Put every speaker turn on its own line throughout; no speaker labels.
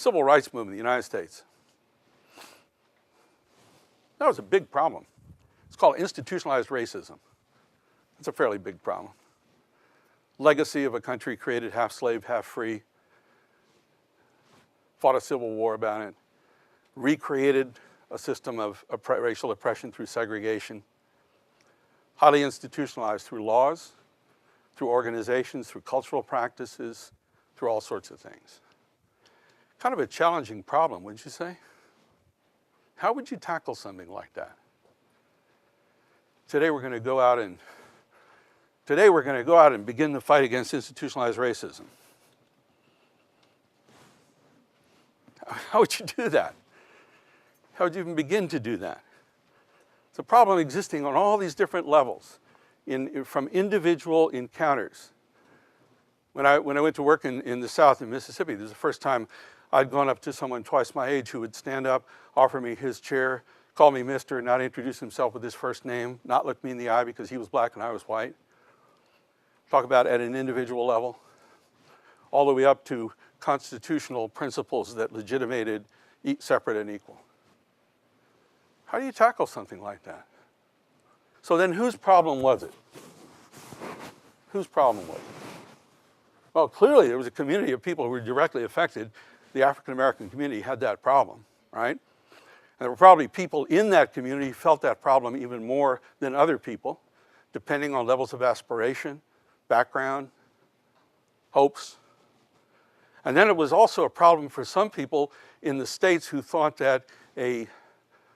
Civil rights movement in the United States. That was a big problem. It's called institutionalized racism. It's a fairly big problem. Legacy of a country created half slave, half free, fought a civil war about it, recreated a system of racial oppression through segregation, highly institutionalized through laws, through organizations, through cultural practices, through all sorts of things. Kind of a challenging problem, wouldn't you say? How would you tackle something like that? Today we're going to go out and begin the fight against institutionalized racism. How would you do that? How would you even begin to do that? It's a problem existing on all these different levels, from individual encounters. When I went to work in the South in Mississippi, this is the first time I'd gone up to someone twice my age who would stand up, offer me his chair, call me mister, not introduce himself with his first name, not look me in the eye because he was black and I was white. Talk about at an individual level, all the way up to constitutional principles that legitimated separate and equal. How do you tackle something like that? So then whose problem was it? Whose problem was it? Well, clearly there was a community of people who were directly affected. The African American community had that problem, right? And there were probably people in that community who felt that problem even more than other people, depending on levels of aspiration, background, hopes. And then it was also a problem for some people in the states who thought that a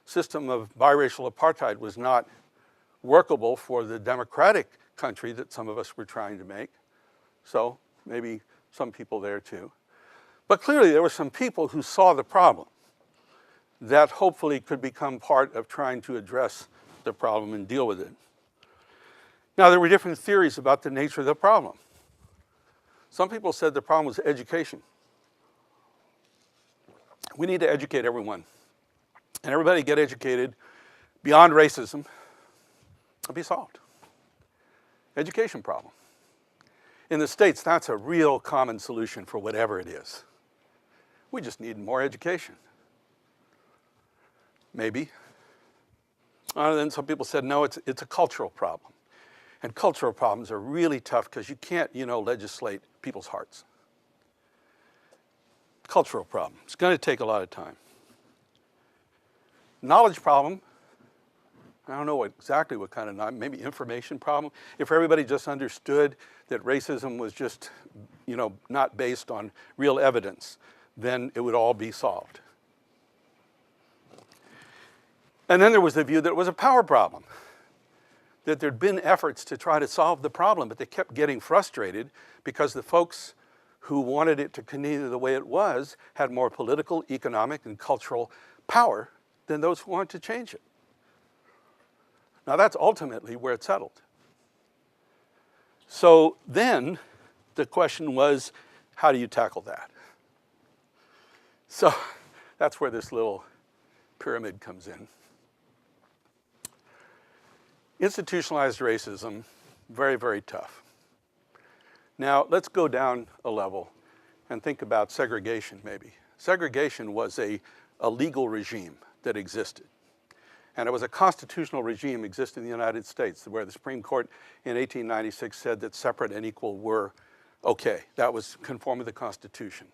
system of biracial apartheid was not workable for the democratic country that some of us were trying to make. So maybe some people there too. But clearly there were some people who saw the problem that hopefully could become part of trying to address the problem and deal with it. Now, there were different theories about the nature of the problem. Some people said the problem was education. We need to educate everyone. And everybody get educated beyond racism. It'll be solved. Education problem. In the States, that's a real common solution for whatever it is. We just need more education. Maybe. Then some people said, no, it's a cultural problem. And cultural problems are really tough because you can't, legislate people's hearts. Cultural problem. It's going to take a lot of time. Knowledge problem. I don't know exactly what kind of knowledge, maybe information problem. If everybody just understood that racism was just, not based on real evidence, then it would all be solved. And then there was the view that it was a power problem. That there'd been efforts to try to solve the problem, but they kept getting frustrated because the folks who wanted it to continue the way it was had more political, economic, and cultural power than those who wanted to change it. Now that's ultimately where it settled. So then the question was, how do you tackle that? So that's where this little pyramid comes in. Institutionalized racism, very, very tough. Now, let's go down a level and think about segregation, maybe. Segregation was a legal regime that existed. And it was a constitutional regime existing in the United States, where the Supreme Court in 1896 said that separate and equal were okay. That was conform with the Constitution.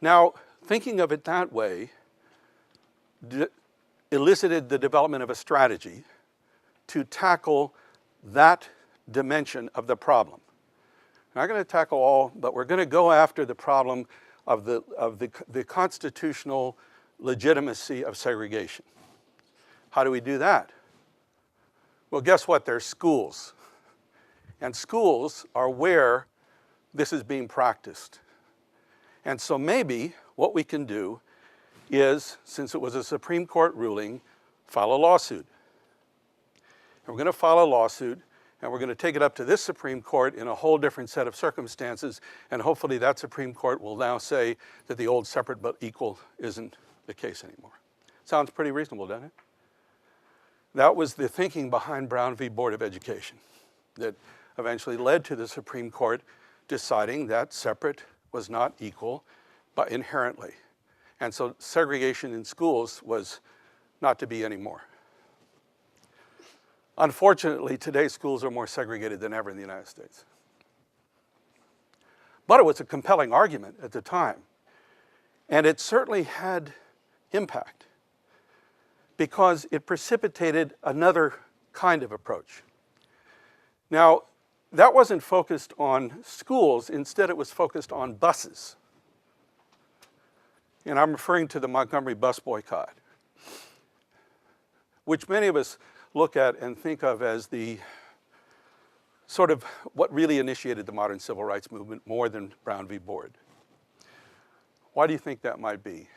Now, thinking of it that way elicited the development of a strategy to tackle that dimension of the problem. We're not going to tackle all, but we're going to go after the problem of the constitutional legitimacy of segregation. How do we do that? Well, guess what? There's schools. And schools are where this is being practiced. And so maybe what we can do is, since it was a Supreme Court ruling, file a lawsuit. And we're going to file a lawsuit, and we're going to take it up to this Supreme Court in a whole different set of circumstances, and hopefully that Supreme Court will now say that the old separate but equal isn't the case anymore. Sounds pretty reasonable, doesn't it? That was the thinking behind Brown v. Board of Education that eventually led to the Supreme Court deciding that separate was not equal, but inherently. And so segregation in schools was not to be anymore. Unfortunately, today's schools are more segregated than ever in the United States. But it was a compelling argument at the time. And it certainly had impact because it precipitated another kind of approach. Now, that wasn't focused on schools. Instead, it was focused on buses. And I'm referring to the Montgomery bus boycott, which many of us look at and think of as the sort of what really initiated the modern civil rights movement more than Brown v. Board. Why do you think that might be?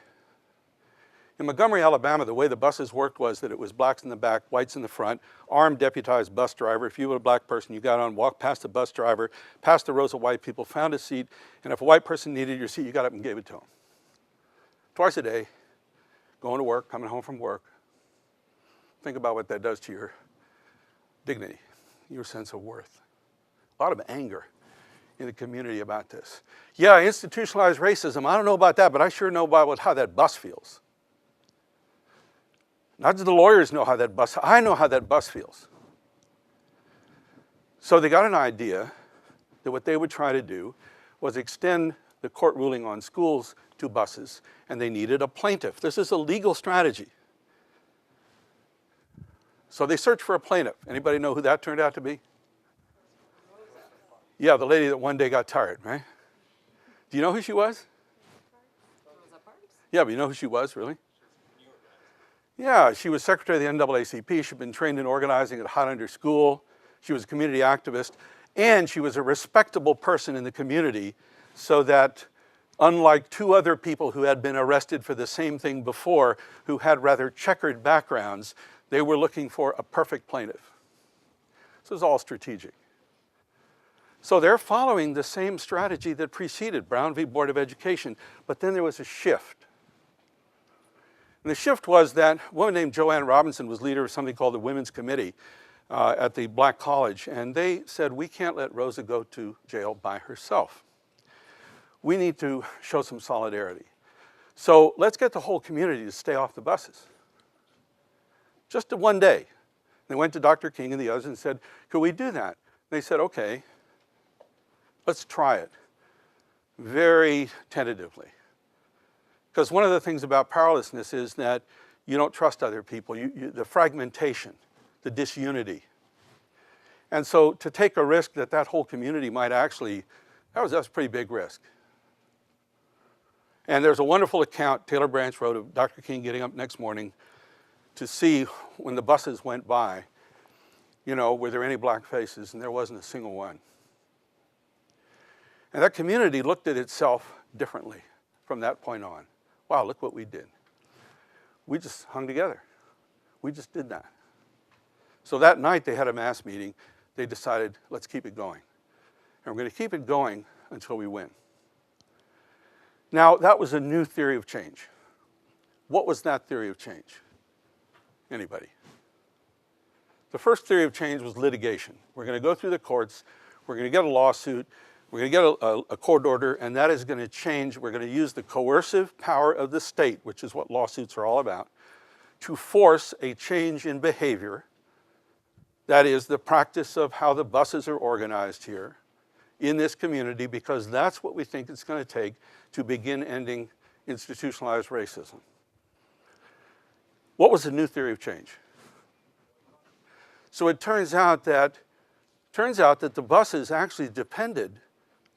In Montgomery, Alabama, the way the buses worked was that it was blacks in the back, whites in the front, armed deputized bus driver. If you were a black person, you got on, walked past the bus driver, past the rows of white people, found a seat, and if a white person needed your seat, you got up and gave it to them. Twice a day, going to work, coming home from work. Think about what that does to your dignity, your sense of worth. A lot of anger in the community about this. Yeah, institutionalized racism, I don't know about that, but I sure know about how that bus feels. Not that the lawyers know how that bus, I know how that bus feels. So they got an idea that what they would try to do was extend the court ruling on schools to buses, and they needed a plaintiff. This is a legal strategy. So they searched for a plaintiff. Anybody know who that turned out to be? Yeah, the lady that one day got tired, right? Do you know who she was? Yeah, but you know who she was, really? Yeah, she was secretary of the NAACP. She'd been trained in organizing at Hot Under School. She was a community activist, and she was a respectable person in the community, so that unlike two other people who had been arrested for the same thing before, who had rather checkered backgrounds, they were looking for a perfect plaintiff. This was all strategic. So they're following the same strategy that preceded Brown v. Board of Education, but then there was a shift. And the shift was that a woman named Joanne Robinson was leader of something called the Women's Committee at the Black College, and they said, we can't let Rosa go to jail by herself. We need to show some solidarity. So let's get the whole community to stay off the buses. Just one day. They went to Dr. King and the others and said, could we do that? They said, okay, let's try it. Very tentatively. Because one of the things about powerlessness is that you don't trust other people, the fragmentation, the disunity. And so to take a risk that that whole community might actually, that was a pretty big risk. And there's a wonderful account Taylor Branch wrote of Dr. King getting up next morning to see when the buses went by, you know, were there any black faces, and there wasn't a single one. And that community looked at itself differently from that point on. Wow, look what we did. We just hung together. We just did that. So that night they had a mass meeting. They decided, let's keep it going. And we're going to keep it going until we win. Now, that was a new theory of change. What was that theory of change? Anybody? The first theory of change was litigation. We're going to go through the courts. We're going to get a lawsuit. We're going to get a court order, and that is going to change. We're going to use the coercive power of the state, which is what lawsuits are all about, to force a change in behavior. That is the practice of how the buses are organized here in this community, because that's what we think it's going to take to begin ending institutionalized racism. What was the new theory of change? So it turns out that the buses actually depended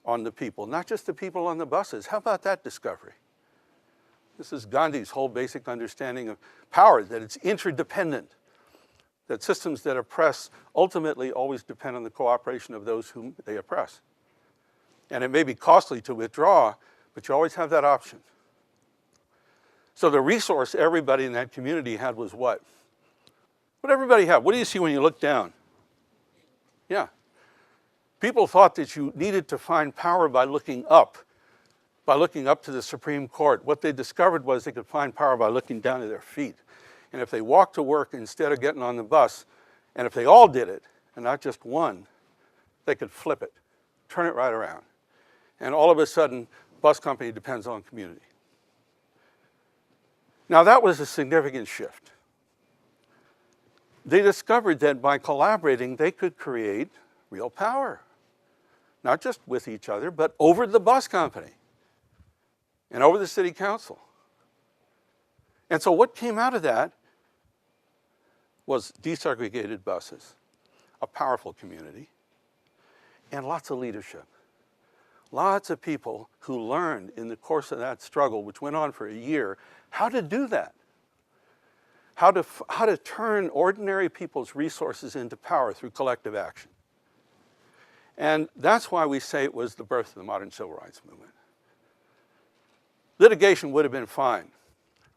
on the people, not just the people on the buses. How about that discovery? This is Gandhi's whole basic understanding of power, that it's interdependent, that systems that oppress ultimately always depend on the cooperation of those whom they oppress. And it may be costly to withdraw, but you always have that option. So the resource everybody in that community had was what? What everybody had? What do you see when you look down? Yeah. People thought that you needed to find power by looking up to the Supreme Court. What they discovered was they could find power by looking down at their feet. And if they walked to work instead of getting on the bus, and if they all did it, and not just one, they could flip it, turn it right around. And all of a sudden, bus company depends on community. Now that was a significant shift. They discovered that by collaborating, they could create real power, not just with each other, but over the bus company and over the city council. And so what came out of that was desegregated buses, a powerful community, and lots of leadership. Lots of people who learned in the course of that struggle, which went on for a year, how to do that. How to turn ordinary people's resources into power through collective action. And that's why we say it was the birth of the modern civil rights movement. Litigation would have been fine,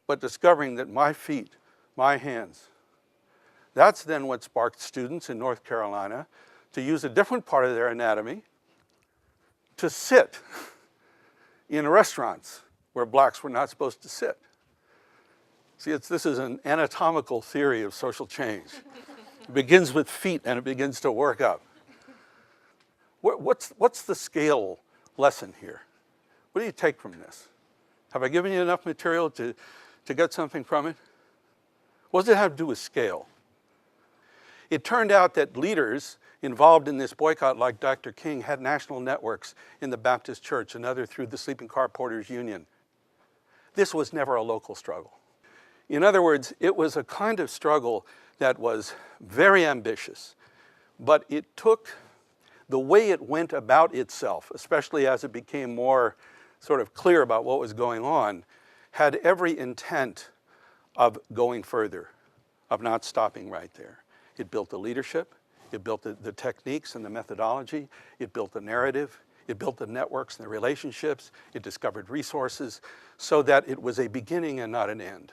but discovering that my feet, my hands, that's then what sparked students in North Carolina to use a different part of their anatomy to sit in restaurants where blacks were not supposed to sit. See, this is an anatomical theory of social change. It begins with feet and it begins to work up. What's the scale lesson here? What do you take from this? Have I given you enough material to get something from it? What does it have to do with scale? It turned out that leaders involved in this boycott, like Dr. King, had national networks in the Baptist Church, another through the Sleeping Car Porters Union. This was never a local struggle. In other words, it was a kind of struggle that was very ambitious, but it took the way it went about itself, especially as it became more sort of clear about what was going on, had every intent of going further, of not stopping right there. It built the leadership, it built the techniques and the methodology, it built the narrative, it built the networks and the relationships, it discovered resources, so that it was a beginning and not an end.